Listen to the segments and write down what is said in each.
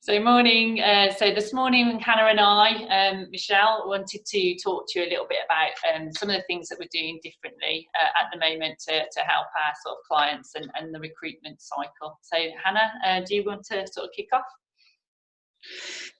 So morning. So this morning, Hannah and I, Michelle, wanted to talk to you a little bit about some of the things that we're doing differently at the moment to help our sort of clients and the recruitment cycle. So Hannah, do you want to sort of kick off?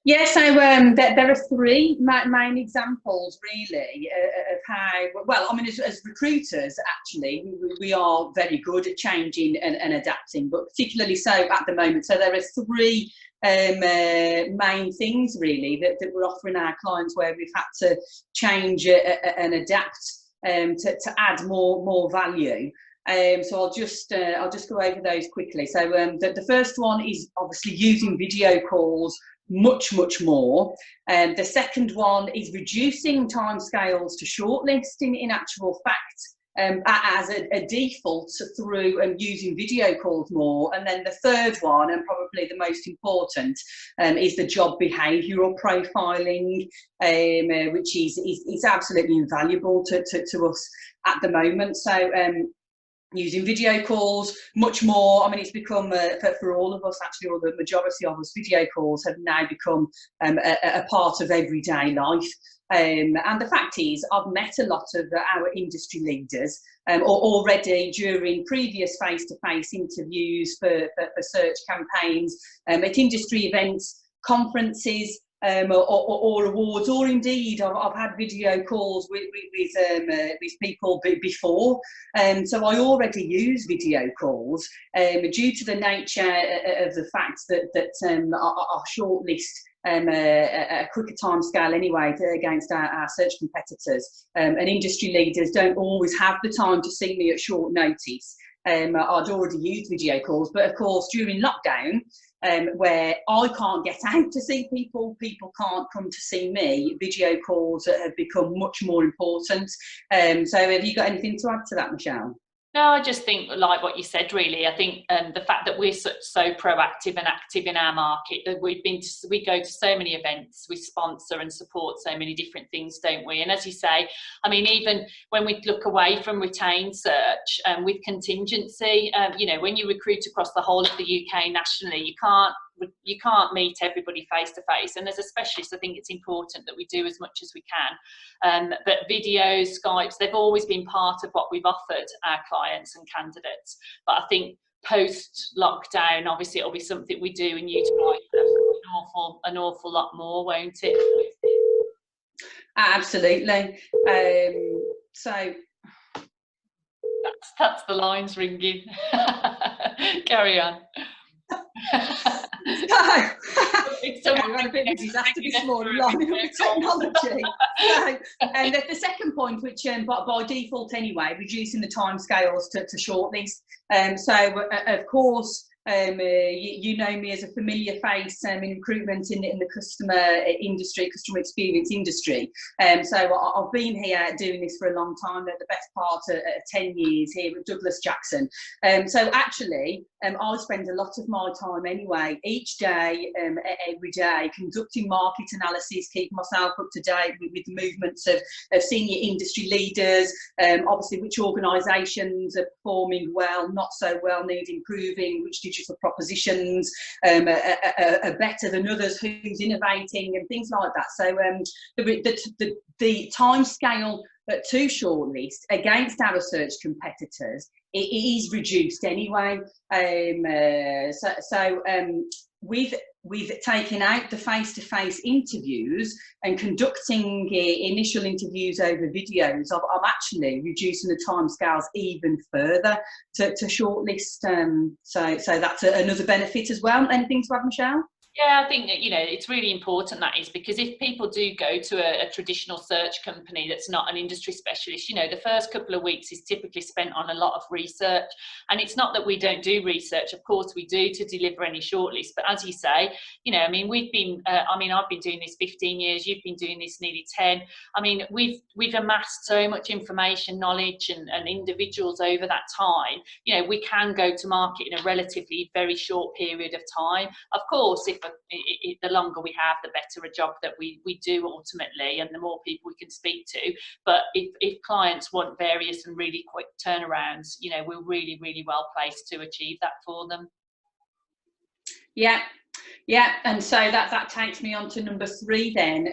Yeah, so there are three main examples really of how, well, I mean, as recruiters, actually, we are very good at changing and adapting, but particularly so at the moment. So there are three main things really that we're offering our clients where we've had to change and adapt to add more value. So I'll just go over those quickly. So the first one is obviously using video calls much more. The second one is reducing timescales to shortlist in actual fact, as a default through using video calls more. And then the third one, and probably the most important, is the job behavioural profiling, which is absolutely invaluable to us at the moment. So using video calls much more. I mean, it's become for all of us, actually, or the majority of us, video calls have now become a part of everyday life. And the fact is, I've met a lot of our industry leaders already during previous face-to-face interviews for search campaigns, at industry events, conferences, or awards, or indeed I've had video calls with people before, so I already use video calls due to the nature of the fact that our shortlist a quicker time scale anyway against our search competitors, and industry leaders don't always have the time to see me at short notice. I'd already used video calls, but of course during lockdown, where I can't get out to see people, people can't come to see me, video calls have become much more important. So have you got anything to add to that, Michelle? No, I just think, like what you said, really, I think the fact that we're so proactive and active in our market, that we go to so many events, we sponsor and support so many different things, don't we? And as you say, I mean, even when we look away from retained search, with contingency, you know, when you recruit across the whole of the UK nationally, you can't meet everybody face to face, and as a specialist I think it's important that we do as much as we can, but videos, Skypes, they've always been part of what we've offered our clients and candidates, but I think post lockdown obviously it'll be something we do and utilise an awful lot more, won't it? Absolutely. So that's the lines ringing. Carry on. We're on a bit of a disaster this morning, lining up with technology. So, and the second point, which by default anyway, reducing the timescales to shortlist. So of course, you know me as a familiar face in recruitment in the customer industry, customer experience industry. So I've been here doing this for a long time, the best part of 10 years here with Douglas Jackson. So actually, I spend a lot of my time anyway, each day, every day, conducting market analysis, keeping myself up to date with the movements of senior industry leaders, obviously which organisations are performing well, not so well, need improving, which digital propositions are better than others, who's innovating and things like that. So the time scale to shortlist against our search competitors, it is reduced anyway. With taking out the face-to-face interviews and conducting initial interviews over videos, I'm actually reducing the timescales even further to shortlist. So that's another benefit as well. Anything to add, Michelle? Yeah, I think that, you know, it's really important, that is, because if people do go to a traditional search company that's not an industry specialist, you know, the first couple of weeks is typically spent on a lot of research. And it's not that we don't do research, of course we do, to deliver any shortlist. But as you say, you know, I mean, I've been doing this 15 years, you've been doing this nearly 10. I mean, we've amassed so much information, knowledge and individuals over that time. You know, we can go to market in a relatively very short period of time. Of course, if the longer we have, the better a job that we do ultimately, and the more people we can speak to. But if clients want various and really quick turnarounds, you know, we're really well placed to achieve that for them. Yeah. Yeah, and so that takes me on to number 3 then,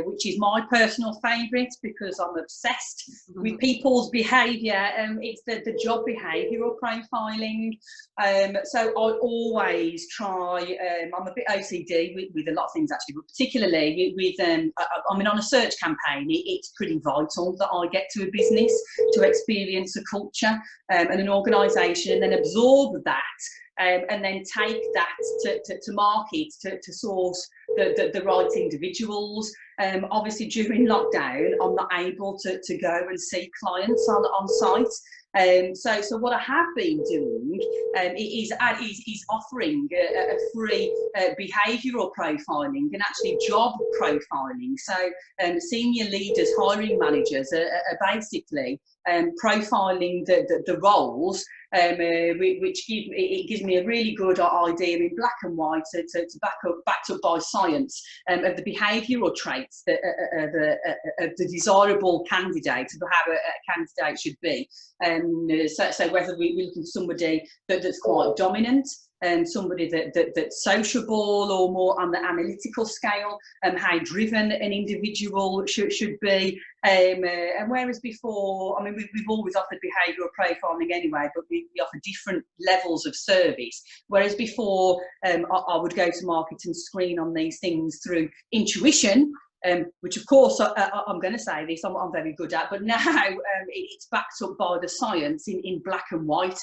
which is my personal favourite because I'm obsessed with people's behaviour. It's the job behavioural profiling. So I always try, I'm a bit OCD with a lot of things actually, but particularly with, I mean, on a search campaign, it's pretty vital that I get to a business to experience a culture and an organisation and then absorb that. And then take that to market, to source the right individuals. Obviously, during lockdown, I'm not able to go and see clients on site. So what I have been doing is offering a free behavioural profiling and actually job profiling. So senior leaders, hiring managers are basically profiling the roles, which gives me a really good idea in black and white to backed up by science of the behavioural traits that the desirable candidate, of how a candidate should be. So whether we're looking for somebody that's quite dominant, somebody that's sociable or more on the analytical scale, how driven an individual should be. And whereas before, I mean, we've always offered behavioural profiling anyway, but we offer different levels of service. Whereas before, I would go to market and screen on these things through intuition, which of course I'm going to say this, I'm very good at, but now it's backed up by the science in black and white,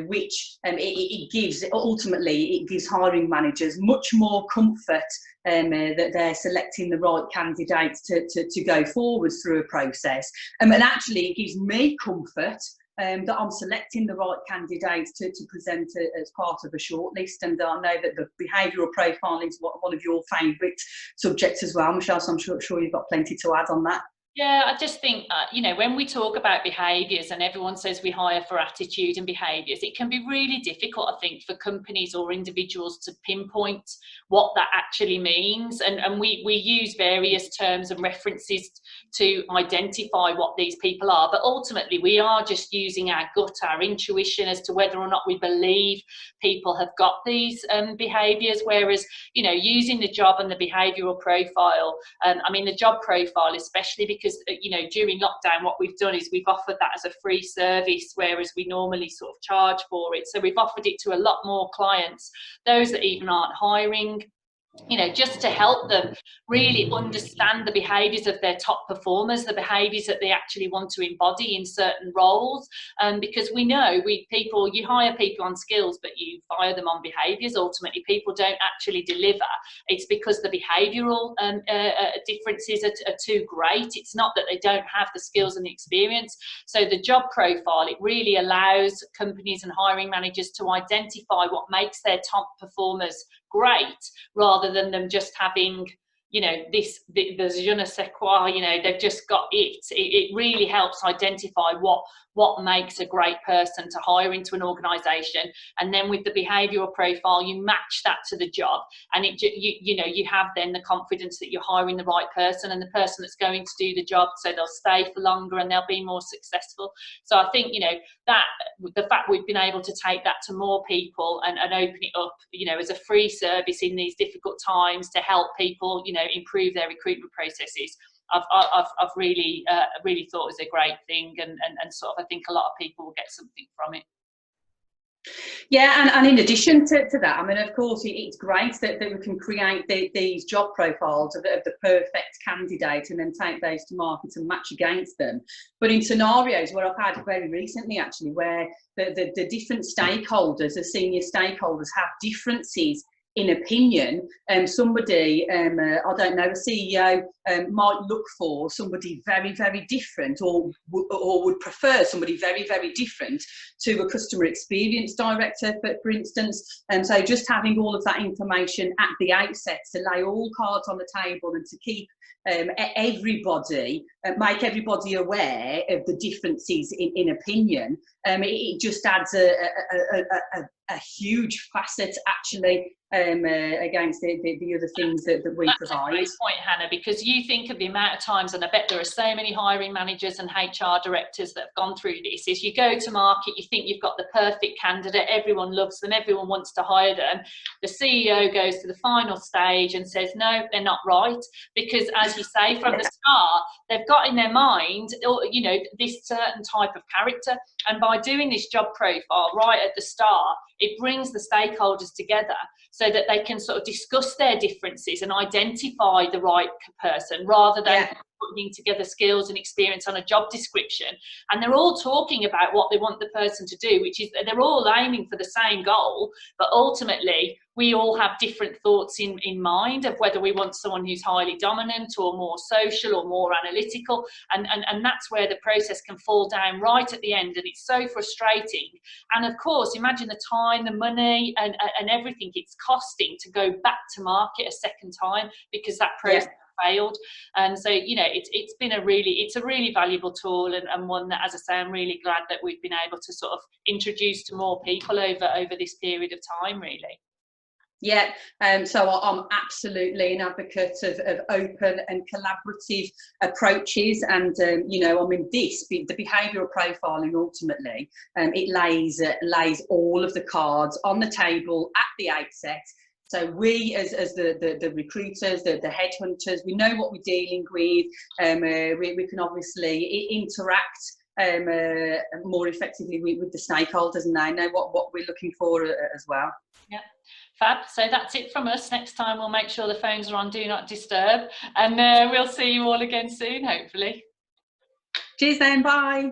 which it gives, ultimately it gives hiring managers much more comfort that they're selecting the right candidates to go forwards through a process, and actually it gives me comfort that I'm selecting the right candidates to present as part of a shortlist. And I know that the behavioural profiling is one of your favourite subjects as well, Michelle, so I'm sure you've got plenty to add on that. Yeah, I just think, you know, when we talk about behaviours and everyone says we hire for attitude and behaviours, it can be really difficult, I think, for companies or individuals to pinpoint what that actually means. And we use various terms and references to identify what these people are. But ultimately, we are just using our gut, our intuition as to whether or not we believe people have got these behaviours. Whereas, you know, using the job and the behavioural profile, I mean, the job profile, especially because, you know, during lockdown, what we've done is we've offered that as a free service, whereas we normally sort of charge for it. So we've offered it to a lot more clients, those that even aren't hiring, you know, just to help them really understand the behaviours of their top performers, the behaviours that they actually want to embody in certain roles. Because we know you hire people on skills, but you fire them on behaviours. Ultimately, people don't actually deliver. It's because the behavioural differences are too great. It's not that they don't have the skills and the experience. So the job profile, it really allows companies and hiring managers to identify what makes their top performers great, rather than them just having, you know, the je ne sais quoi, you know, they've just got it. It really helps identify what makes a great person to hire into an organisation, and then with the behavioural profile, you match that to the job, and you know, you have then the confidence that you're hiring the right person and the person that's going to do the job, so they'll stay for longer and they'll be more successful. So I think, you know, that the fact we've been able to take that to more people and open it up, you know, as a free service in these difficult times to help people, you know, improve their recruitment processes, I've really thought was a great thing, and sort of I think a lot of people will get something from it. Yeah, and in addition to that, I mean, of course, it's great that we can create these job profiles of the perfect candidate and then take those to market and match against them. But in scenarios where I've had very recently, actually, where the different stakeholders, the senior stakeholders, have differences in opinion, somebody, I don't know, a CEO might look for somebody very, very different, or would prefer somebody very, very different to a customer experience director, for instance. And so just having all of that information at the outset to lay all cards on the table and to keep everybody, make everybody aware of the differences in opinion, it just adds a huge facet actually against the other things that we That's provide. a great point, Hannah, because you think of the amount of times, and I bet there are so many hiring managers and HR directors that have gone through this, is you go to market, you think you've got the perfect candidate, everyone loves them, everyone wants to hire them. The CEO goes to the final stage and says, no, they're not right, because as you say, from the start, they've got in their mind, you know, this certain type of character. And by doing this job profile right at the start, it brings the stakeholders together so that they can sort of discuss their differences and identify the right person, rather than putting together skills and experience on a job description. And they're all talking about what they want the person to do, which is they're all aiming for the same goal, but ultimately we all have different thoughts in mind of whether we want someone who's highly dominant or more social or more analytical, and that's where the process can fall down right at the end, and it's so frustrating. And of course, imagine the time, the money, and everything it's costing to go back to market a second time because that process failed. And so, you know, it's a really valuable tool, and one that, as I say, I'm really glad that we've been able to sort of introduce to more people over this period of time, really. Yeah, so I'm absolutely an advocate of open and collaborative approaches, and you know, I mean, the behavioural profiling ultimately, it lays all of the cards on the table at the outset. So we, as the recruiters, the headhunters, we know what we're dealing with. We can obviously interact more effectively with the stakeholders, and they know what we're looking for as well. Yeah. Fab. So that's it from us. Next time we'll make sure the phones are on Do Not Disturb, and we'll see you all again soon, hopefully. Cheers then, bye.